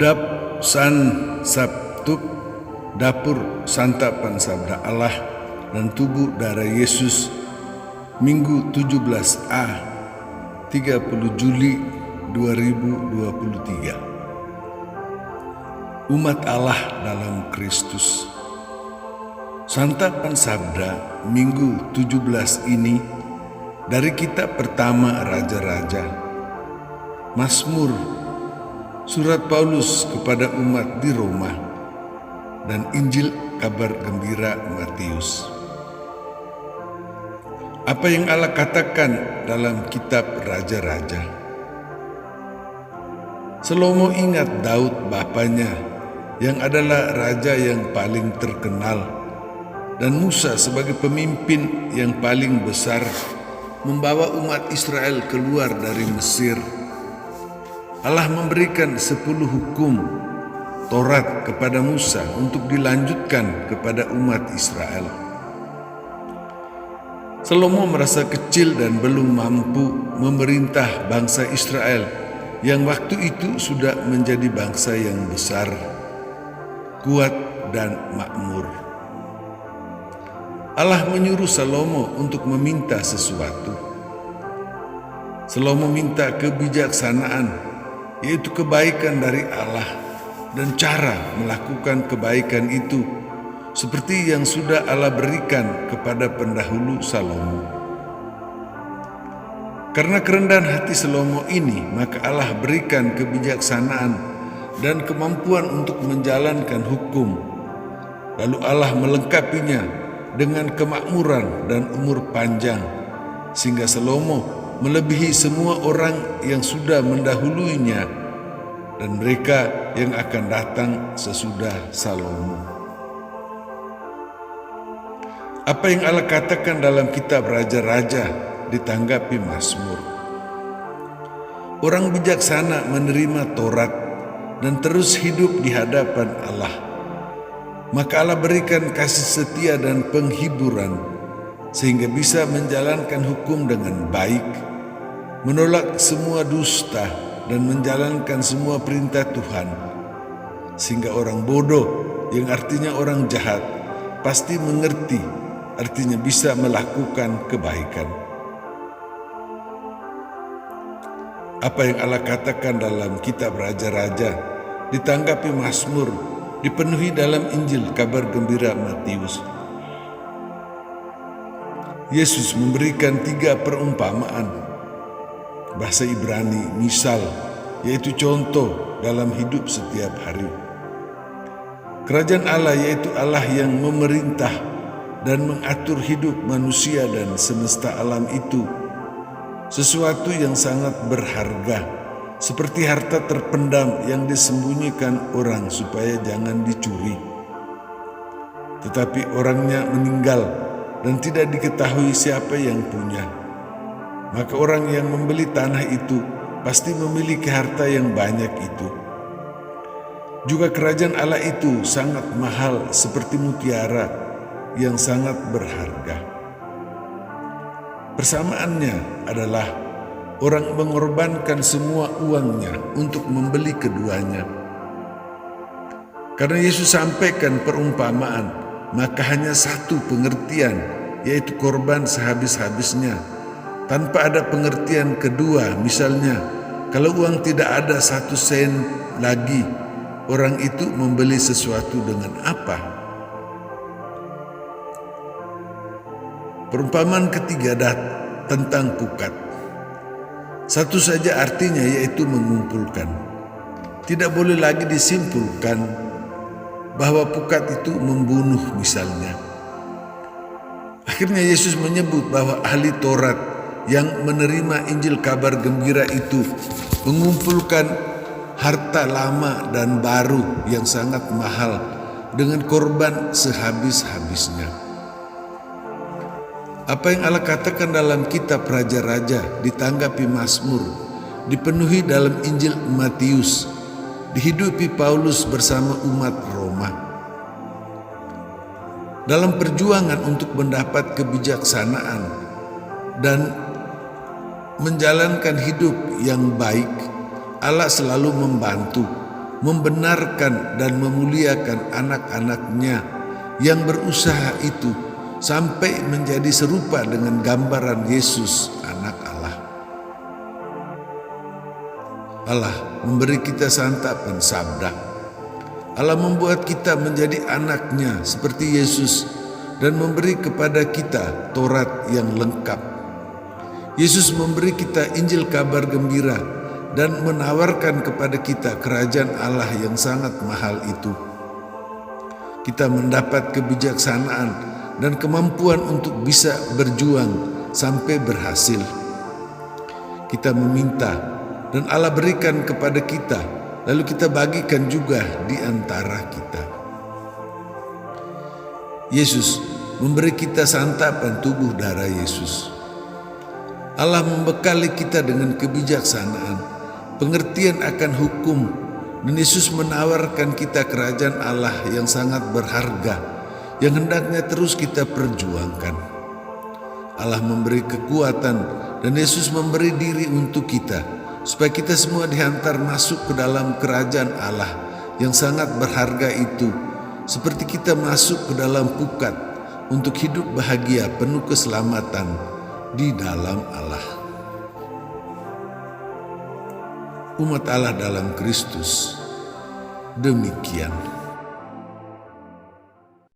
Dap San Sabtuk, dapur santapan sabda Allah dan tubuh darah Yesus, Minggu 17A, 30 Juli 2023. Umat Allah dalam Kristus. Santapan sabda Minggu 17 ini dari kitab pertama Raja-Raja, Mazmur, surat Paulus kepada umat di Roma, dan Injil kabar gembira Matius. Apa yang Allah katakan dalam kitab Raja-Raja? Salomo ingat Daud bapanya yang adalah raja yang paling terkenal, dan Musa sebagai pemimpin yang paling besar membawa umat Israel keluar dari Mesir. Allah memberikan 10 hukum Taurat kepada Musa untuk dilanjutkan kepada umat Israel. Salomo merasa kecil dan belum mampu memerintah bangsa Israel yang waktu itu sudah menjadi bangsa yang besar, kuat dan makmur. Allah menyuruh Salomo untuk meminta sesuatu. Salomo minta kebijaksanaan, yaitu kebaikan dari Allah, dan cara melakukan kebaikan itu seperti yang sudah Allah berikan kepada pendahulu Salomo. Karena kerendahan hati Salomo ini, maka Allah berikan kebijaksanaan dan kemampuan untuk menjalankan hukum. Lalu Allah melengkapinya dengan kemakmuran dan umur panjang, sehingga Salomo melebihi semua orang yang sudah mendahuluinya dan mereka yang akan datang sesudah Salomo. Apa yang Allah katakan dalam kitab Raja-Raja ditanggapi Mazmur. Orang bijaksana menerima Taurat dan terus hidup di hadapan Allah. Maka Allah berikan kasih setia dan penghiburan sehingga bisa menjalankan hukum dengan baik, menolak semua dusta dan menjalankan semua perintah Tuhan, sehingga orang bodoh, yang artinya orang jahat, pasti mengerti, artinya bisa melakukan kebaikan. Apa yang Allah katakan dalam kitab Raja-Raja ditanggapi Mazmur dipenuhi dalam Injil kabar gembira Matius. Yesus memberikan 3 perumpamaan bahasa Ibrani, misal, yaitu contoh dalam hidup setiap hari. Kerajaan Allah yaitu Allah yang memerintah dan mengatur hidup manusia dan semesta alam itu sesuatu yang sangat berharga, seperti harta terpendam yang disembunyikan orang supaya jangan dicuri. Tetapi orangnya meninggal dan tidak diketahui siapa yang punya. Maka orang yang membeli tanah itu pasti memiliki harta yang banyak itu. Juga kerajaan Allah itu sangat mahal seperti mutiara yang sangat berharga. Persamaannya adalah orang mengorbankan semua uangnya untuk membeli keduanya. Karena Yesus sampaikan perumpamaan, maka hanya satu pengertian, yaitu korban sehabis-habisnya. Tanpa ada pengertian kedua, misalnya, kalau uang tidak ada 1 sen lagi, orang itu membeli sesuatu dengan apa? Perumpamaan ketiga tentang pukat. Satu saja artinya, yaitu mengumpulkan. Tidak boleh lagi disimpulkan bahwa pukat itu membunuh misalnya. Akhirnya Yesus menyebut bahwa ahli Taurat yang menerima Injil kabar gembira itu mengumpulkan harta lama dan baru yang sangat mahal dengan korban sehabis-habisnya. Apa yang Allah katakan dalam kitab Raja-Raja ditanggapi Mazmur dipenuhi dalam Injil Matius, dihidupi Paulus bersama umat Roma. Dalam perjuangan untuk mendapat kebijaksanaan dan menjalankan hidup yang baik, Allah selalu membantu, membenarkan dan memuliakan anak-anaknya yang berusaha itu sampai menjadi serupa dengan gambaran Yesus, anak Allah. Allah memberi kita santapan sabda. Allah membuat kita menjadi anaknya seperti Yesus dan memberi kepada kita Taurat yang lengkap. Yesus memberi kita Injil kabar gembira dan menawarkan kepada kita kerajaan Allah yang sangat mahal itu. Kita mendapat kebijaksanaan dan kemampuan untuk bisa berjuang sampai berhasil. Kita meminta dan Allah berikan kepada kita, lalu kita bagikan juga di antara kita. Yesus memberi kita santapan tubuh darah Yesus. Allah membekali kita dengan kebijaksanaan, pengertian akan hukum, dan Yesus menawarkan kita kerajaan Allah yang sangat berharga, yang hendaknya terus kita perjuangkan. Allah memberi kekuatan dan Yesus memberi diri untuk kita, supaya kita semua dihantar masuk ke dalam kerajaan Allah yang sangat berharga itu, seperti kita masuk ke dalam pukat untuk hidup bahagia penuh keselamatan di dalam Allah. Umat Allah dalam Kristus, demikian.